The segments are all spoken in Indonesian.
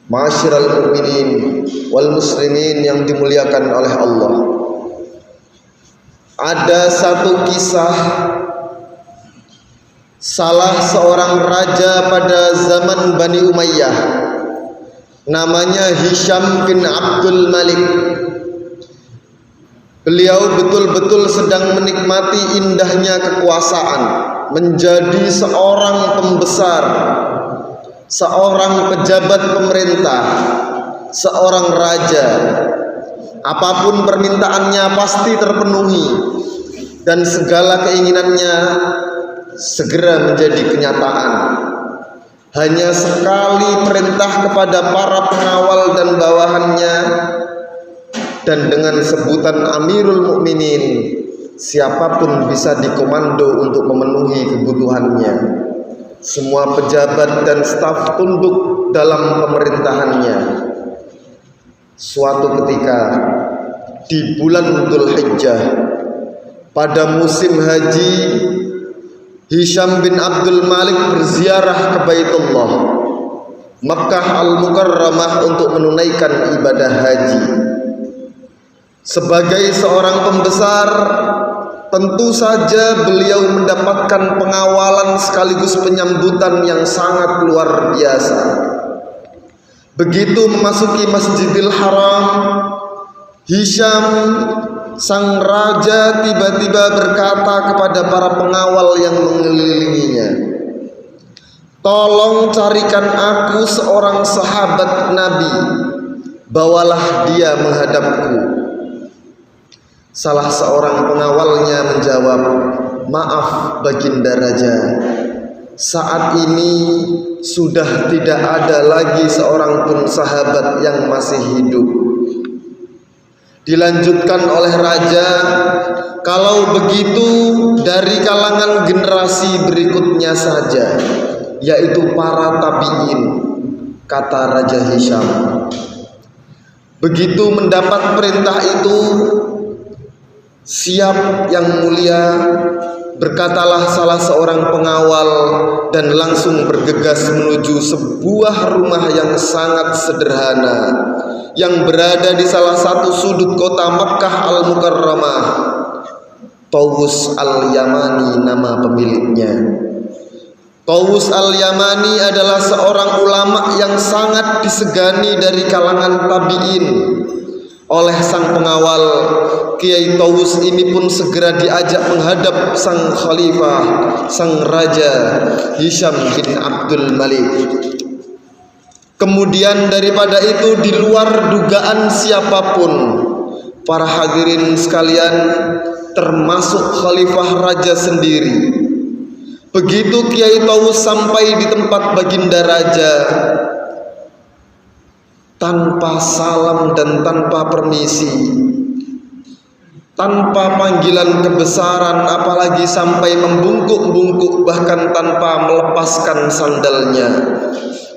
Ma'asyiral mu'minin wal muslimin yang dimuliakan oleh Allah. Ada satu kisah salah seorang raja pada zaman Bani Umayyah, namanya Hisham bin Abdul Malik. Beliau betul-betul sedang menikmati indahnya kekuasaan, menjadi seorang pembesar, seorang pejabat pemerintah, seorang raja. Apapun permintaannya pasti terpenuhi, dan segala keinginannya segera menjadi kenyataan. Hanya sekali perintah kepada para pengawal dan bawahannya, dan dengan sebutan Amirul Mukminin, siapapun bisa dikomando untuk memenuhi kebutuhannya. Semua pejabat dan staf tunduk dalam pemerintahannya. Suatu ketika di bulan Dzulhijjah, pada musim haji, Hisham bin Abdul Malik berziarah ke Baitullah Makkah Al-Mukarramah untuk menunaikan ibadah haji. Sebagai seorang pembesar, tentu saja beliau mendapatkan pengawalan sekaligus penyambutan yang sangat luar biasa. Begitu memasuki Masjidil Haram, Hisham sang raja tiba-tiba berkata kepada para pengawal yang mengelilinginya, "Tolong carikan aku seorang sahabat Nabi, bawalah dia menghadapku." Salah seorang pengawalnya menjawab, "Maaf Baginda Raja, saat ini sudah tidak ada lagi seorang pun sahabat yang masih hidup." Dilanjutkan oleh raja, "Kalau begitu dari kalangan generasi berikutnya saja, yaitu para tabi'in," kata Raja Hisham. Begitu mendapat perintah itu, "Siap yang mulia," berkatalah salah seorang pengawal dan langsung bergegas menuju sebuah rumah yang sangat sederhana yang berada di salah satu sudut kota Makkah Al-Mukarramah. Tawus Al-Yamani nama pemiliknya. Tawus Al-Yamani adalah seorang ulama yang sangat disegani dari kalangan tabi'in. Oleh sang pengawal, Kiai Tawus ini pun segera diajak menghadap sang khalifah, sang raja Hisham bin Abdul Malik. Kemudian daripada itu, di luar dugaan siapapun, para hadirin sekalian, termasuk khalifah raja sendiri, begitu Kiai Tawus sampai di tempat baginda raja, tanpa salam dan tanpa permisi, tanpa panggilan kebesaran, apalagi sampai membungkuk-bungkuk, bahkan tanpa melepaskan sandalnya,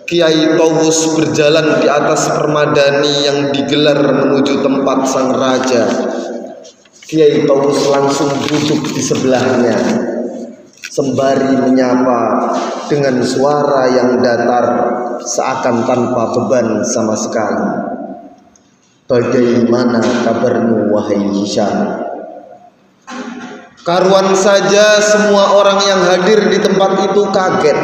Kiai Tawus berjalan di atas permadani yang digelar menuju tempat sang raja. Kiai Tawus langsung duduk di sebelahnya, sembari menyapa dengan suara yang datar, seakan tanpa beban sama sekali. "Bagaimana kabarmu wahai Hisham?" Karuan saja semua orang yang hadir di tempat itu kaget.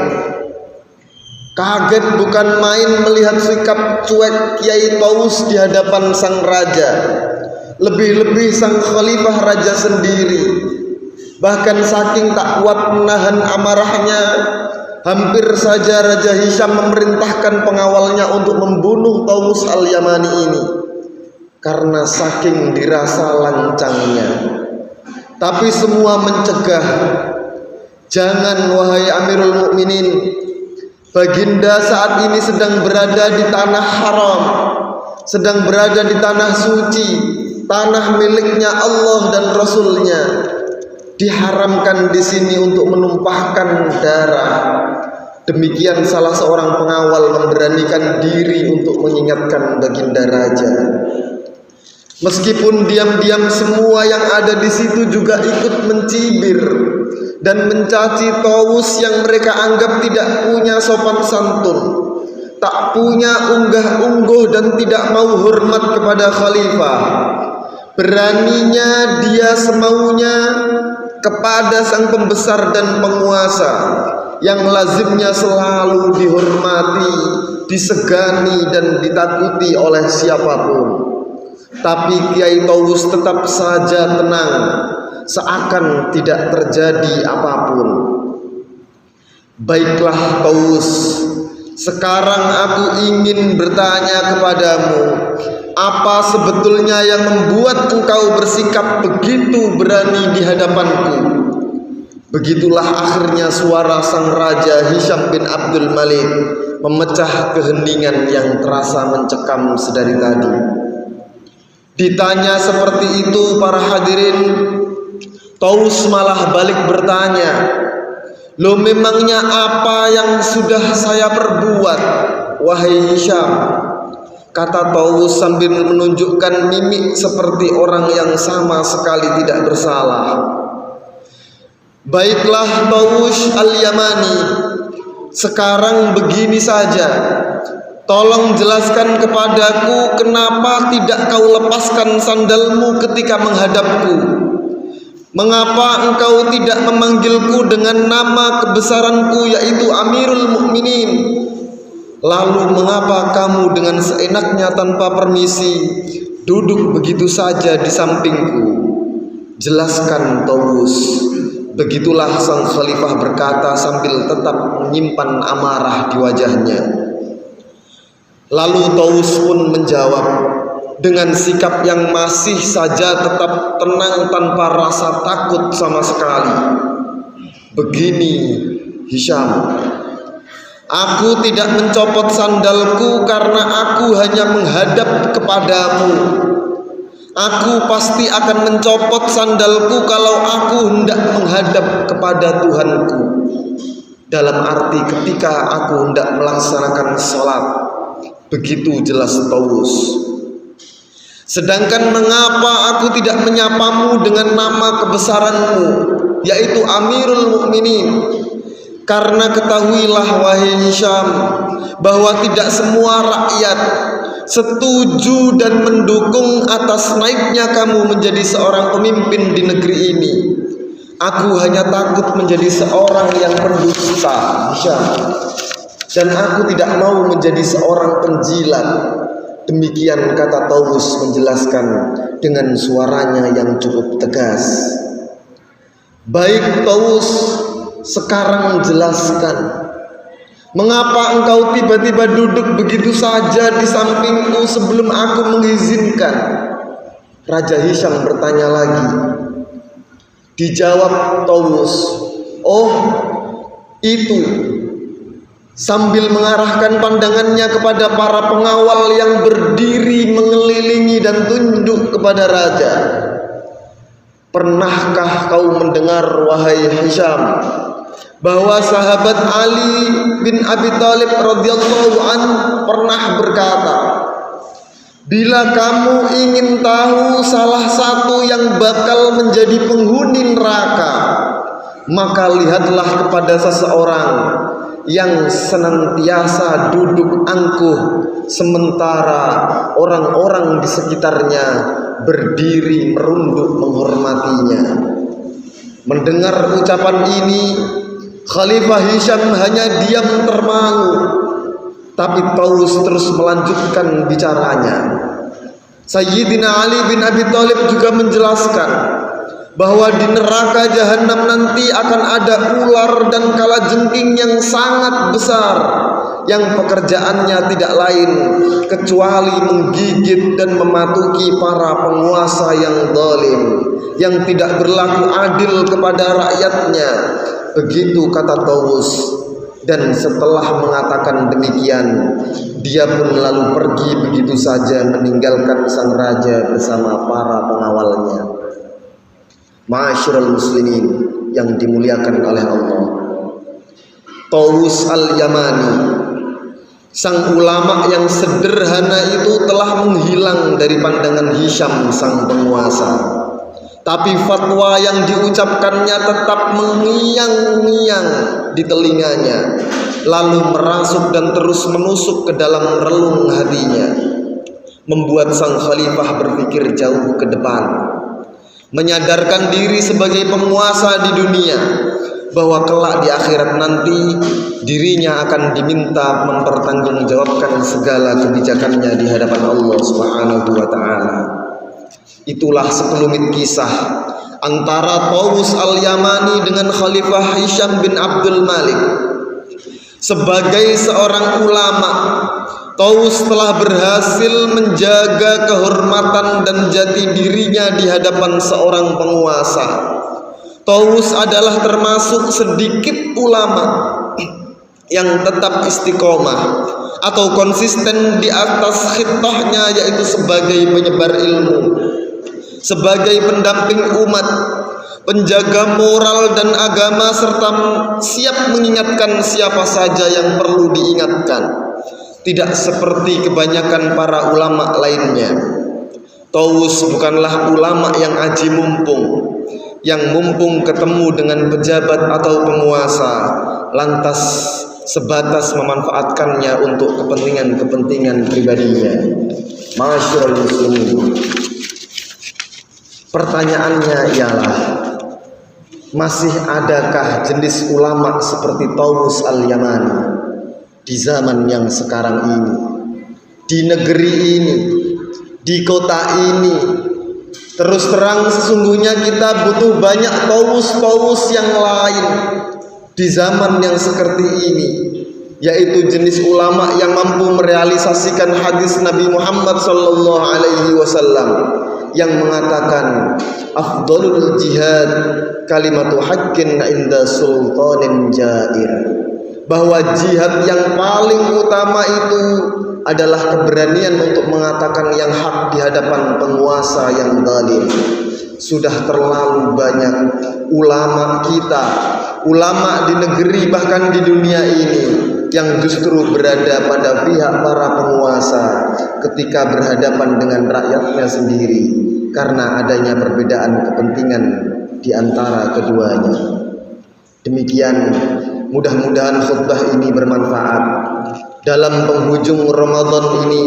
Kaget bukan main melihat sikap cuek Kiai Tawus di hadapan sang raja, lebih-lebih sang khalifah raja sendiri. Bahkan saking tak kuat menahan amarahnya, hampir saja Raja Hisham memerintahkan pengawalnya untuk membunuh Tawus Al-Yamani ini karena saking dirasa lancangnya. Tapi semua mencegah, "Jangan wahai Amirul Mukminin, Baginda saat ini sedang berada di tanah haram, sedang berada di tanah suci, tanah miliknya Allah dan Rasulnya. Diharamkan di sini untuk menumpahkan darah." Demikian salah seorang pengawal memberanikan diri untuk mengingatkan baginda raja. Meskipun diam-diam semua yang ada di situ juga ikut mencibir dan mencaci Tawus yang mereka anggap tidak punya sopan santun. tak punya unggah-ungguh dan tidak mau hormat kepada khalifah. Beraninya dia semaunya kepada sang pembesar dan penguasa yang lazimnya selalu dihormati, disegani dan ditakuti oleh siapapun. Tapi Kiai Tawus tetap saja tenang, seakan tidak terjadi apapun. Baiklah Tawus, sekarang aku ingin bertanya kepadamu, apa sebetulnya yang membuat engkau bersikap begitu berani di hadapanku? Begitulah akhirnya suara sang raja Hisham bin Abdul Malik memecah keheningan yang terasa mencekam sedari tadi. Ditanya seperti itu para hadirin, Tawus malah balik bertanya, "Loh, memangnya apa yang sudah saya perbuat, wahai Hisham?" Kata Tawus sambil menunjukkan mimik seperti orang yang sama sekali tidak bersalah. Baiklah Tawus Al-Yamani, sekarang begini saja, tolong jelaskan kepadaku kenapa tidak kau lepaskan sandalmu ketika menghadapku. Mengapa engkau tidak memanggilku dengan nama kebesaranku yaitu Amirul Mukminin? Lalu mengapa kamu dengan seenaknya tanpa permisi duduk begitu saja di sampingku? Jelaskan Tawus. Begitulah sang khalifah berkata sambil tetap menyimpan amarah di wajahnya. Lalu Tawus pun menjawab dengan sikap yang masih saja tetap tenang tanpa rasa takut sama sekali. Begini Hisham, aku tidak mencopot sandalku karena aku hanya menghadap kepadamu. Aku pasti akan mencopot sandalku kalau aku hendak menghadap kepada Tuhanku. Dalam arti ketika aku hendak melaksanakan sholat. Begitu jelas Tawus. Sedangkan mengapa aku tidak menyapamu dengan nama kebesaranmu, yaitu Amirul Mukminin? Karena ketahuilah wahai Hisham, bahwa tidak semua rakyat setuju dan mendukung atas naiknya kamu menjadi seorang pemimpin di negeri ini. Aku hanya takut menjadi seorang yang pendusta, Hisham, dan aku tidak mau menjadi seorang penjilat. Demikian kata Tawus menjelaskan dengan suaranya yang cukup tegas. Baik Tawus, sekarang jelaskan, mengapa engkau tiba-tiba duduk begitu saja di sampingku sebelum aku mengizinkan? Raja Hisham bertanya lagi. Dijawab Tawus, "Oh, itu." Sambil mengarahkan pandangannya kepada para pengawal yang berdiri mengelilingi dan tunduk kepada raja. Pernahkah kau mendengar wahai Hisham bahwa sahabat Ali bin Abi Thalib radhiyallahu an pernah berkata, bila kamu ingin tahu salah satu yang bakal menjadi penghuni neraka, maka lihatlah kepada seseorang yang senantiasa duduk angkuh sementara orang-orang di sekitarnya berdiri merunduk menghormatinya. Mendengar ucapan ini, Khalifah Hisham hanya diam termangu, tapi Tawus terus melanjutkan bicaranya. Sayyidina Ali bin Abi Thalib juga menjelaskan bahwa di neraka jahanam nanti akan ada ular dan kalajengking yang sangat besar yang pekerjaannya tidak lain kecuali menggigit dan mematuki para penguasa yang zalim, yang tidak berlaku adil kepada rakyatnya. Begitu kata Tawus. Dan setelah mengatakan demikian, dia pun lalu pergi begitu saja meninggalkan sang raja bersama para pengawalnya. Ma'asyiral muslimin yang dimuliakan oleh Allah, Tawus Al-Yamani, sang ulama yang sederhana itu telah menghilang dari pandangan Hisham sang penguasa. Tapi fatwa yang diucapkannya tetap mengiang-ngiang di telinganya. lalu merasuk dan terus menusuk ke dalam relung hatinya, membuat sang khalifah berpikir jauh ke depan, menyadarkan diri sebagai penguasa di dunia bahwa kelak di akhirat nanti dirinya akan diminta mempertanggungjawabkan segala kebijakannya di hadapan Allah Subhanahu wa taala. Itulah sekelumit kisah antara Tawus al-Yamani dengan Khalifah Hisham bin Abdul Malik. Sebagai seorang ulama, Tawus telah berhasil menjaga kehormatan dan jati dirinya di hadapan seorang penguasa. Tawus adalah termasuk sedikit ulama yang tetap istiqomah atau konsisten di atas khitahnya, yaitu sebagai penyebar ilmu, sebagai pendamping umat, penjaga moral dan agama, serta siap mengingatkan siapa saja yang perlu diingatkan. Tidak seperti kebanyakan para ulama lainnya, Tawus bukanlah ulama yang aji mumpung, yang mumpung ketemu dengan pejabat atau penguasa lantas sebatas memanfaatkannya untuk kepentingan-kepentingan pribadinya. Masyarul muslimin, pertanyaannya ialah, masih adakah jenis ulama seperti Tawus al-Yamani di zaman yang sekarang ini, di negeri ini, di kota ini? Terus terang, sesungguhnya kita butuh banyak Tawus-Tawus yang lain di zaman yang seperti ini, yaitu jenis ulama yang mampu merealisasikan hadis Nabi Muhammad SAW yang mengatakan, afdalul jihad kalimatu haqqin inda sultanin jair, bahwa jihad yang paling utama itu adalah keberanian untuk mengatakan yang hak di hadapan penguasa yang zalim. Sudah terlalu banyak ulama kita, ulama di negeri bahkan di dunia ini, yang justru berada pada pihak para penguasa ketika berhadapan dengan rakyatnya sendiri, karena adanya perbedaan kepentingan di antara keduanya. Demikian, mudah-mudahan khutbah ini bermanfaat dalam penghujung Ramadan ini.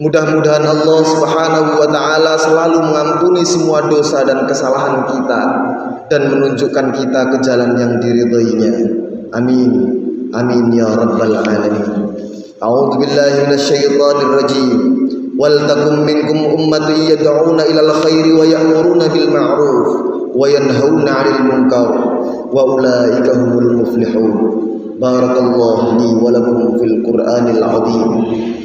Mudah-mudahan Allah Subhanahu wa taala selalu mengampuni semua dosa dan kesalahan kita dan menunjukkan kita ke jalan yang diridhoinya. Amin. Amin ya rabbal alamin. A'udzu billahi minasyaitonir rajim. Wal takum minkum ummatun yad'una ilal khairi wa ya'muruna bil ma'ruf wa yanhauna 'anil munkar wa ulaika humul muflihun. Barakallahu li wa lakum fil Qur'anil 'azim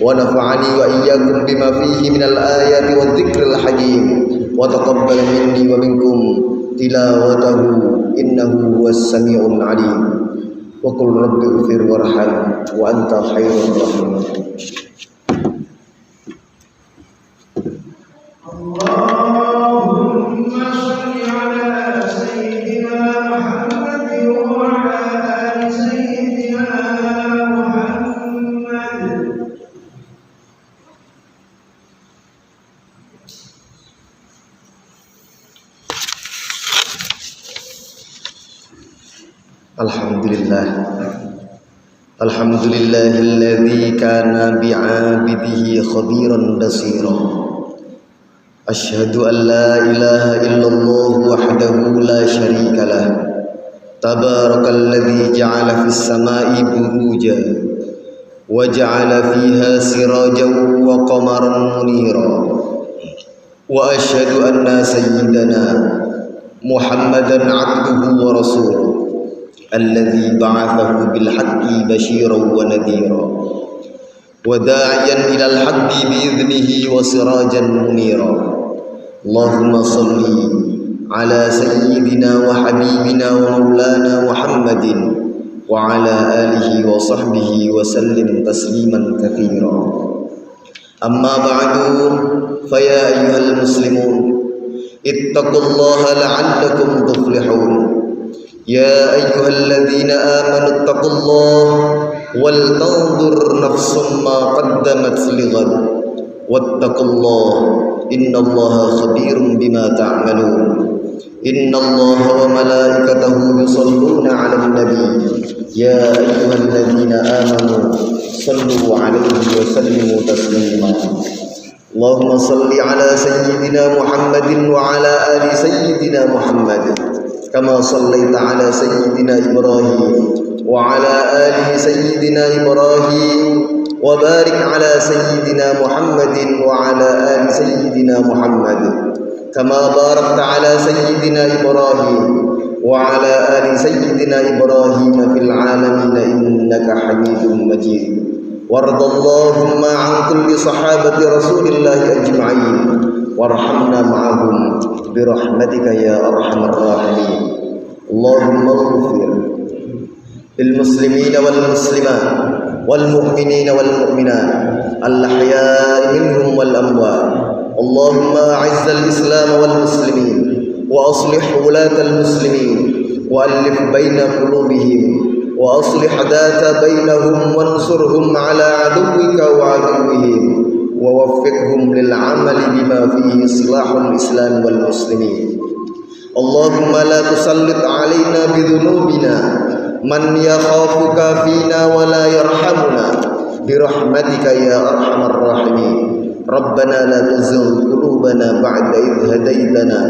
wa nafa'ani wa iyyakum bima fihi minal ayati wadh dzikril hakim wa taqabbal minni wa minkum tilawatahu innahu huwas samiul 'alim. Wa qul rabbi ighfir warham wa anta khairur rahimin. Allahumma shalli ala sayyidina Muhammad wa ala ali sayyidina Muhammad. Alhamdulillah, alhamdulillahilladzi kana bi'abidihi khabiran basira. Asyhadu an la ilaha illallah wahdahu la syarika lah. Tabarakalladzi ja'ala fis samai buruja wa ja'ala fiha sirajan wa qamaran munira. Wa asyhadu anna sayyidana Muhammadan 'abduhu wa rasuluh alladzi ba'athahu bil haqqi basyiran wa nadhira wa da'iyan ilal haqqi bi idnihi wa sirajan munira. Allahumma salli ala sayyidina wa habibina wa maulana Muhammadin wa ala alihi wa sahbihi wa sallim tasliman katsira. Amma ba'du, fa ya ayyuhal muslimun ittaqullaha la'allakum tuflihun. Ya ayyuhalladzina amanu ittaqullaha wal tanzur nafsum ma qaddamat lighad wattaqullaha innallaha khabirum bima ta'malun. إن الله وملائكته يصلون على النبي يا أيها الذين آمنوا صلوا عليه وسلموا تسليما اللهم صل على سيدنا محمد وعلى آل سيدنا محمد كما صليت على سيدنا إبراهيم وعلى آل سيدنا إبراهيم وبارك على سيدنا محمد وعلى آل سيدنا محمد كما باركت على سيدنا إبراهيم وعلى آل سيدنا إبراهيم في العالمين إنك حميد مجيد وارض اللهم عن كل صحابة رسول الله أجمعين وارحمنا معهم برحمتك يا أرحم الراحمين اللهم اغفر للمسلمين والمسلمات والمؤمنين والمؤمنات الأحياء منهم والأموات اللهم أعز الإسلام والمسلمين وأصلح ولاة المسلمين وألف بين قلوبهم وأصلح ذات بينهم وانصرهم على عدوك وعدوهم ووفقهم للعمل بما فيه إصلاح الإسلام والمسلمين اللهم لا تسلط علينا بذنوبنا من يخافك فينا ولا يرحمنا برحمتك يا أرحم الراحمين ربنا لا تزغ قلوبنا بعد إذ هديتنا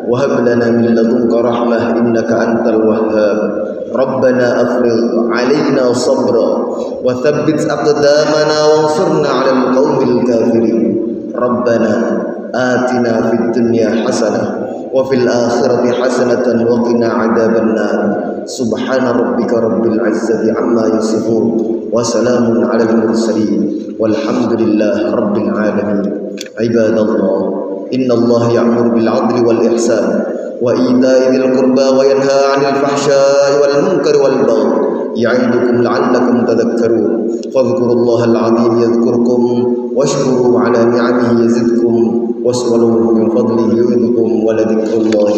وهب لنا من لدنك رحمة إنك أنت الوهاب ربنا أفرغ علينا صبرا وثبت أقدامنا وانصرنا على القوم الكافرين ربنا آتنا في الدنيا حسنة وفي الآخرة حسنة وقنا عذاب النار سبحان ربك رب العزة عما يصفون وسلام على المرسلين والحمد لله رب العالمين عباد الله إن الله يأمر بالعدل والإحسان وإيتاء ذي القربى وينهى عن الفحشاء والمنكر والبغي يعظكم لعلكم تذكرون فاذكروا الله العظيم يذكركم واشكروا على نعمه يزدكم واسألوه من فضله يؤذكم ولذكر الله